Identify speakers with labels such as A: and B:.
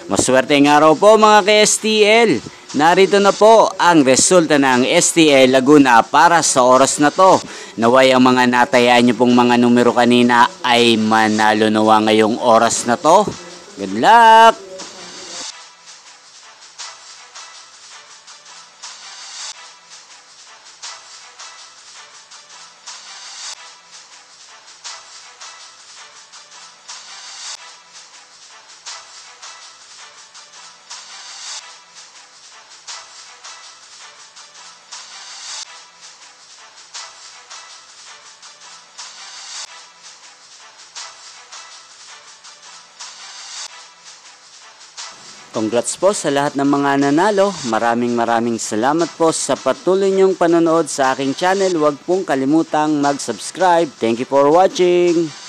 A: Maswerteng araw po mga ka-STL. Narito na po ang resulta ng STL Laguna para sa oras na to. Naway ang mga natayaan nyo pong mga numero kanina ay manalo nawa ngayong oras na to. Good luck! Congrats po sa lahat ng mga nanalo. Maraming salamat po sa patuloy niyong panonood sa aking channel. Huwag pong kalimutang mag-subscribe. Thank you for watching.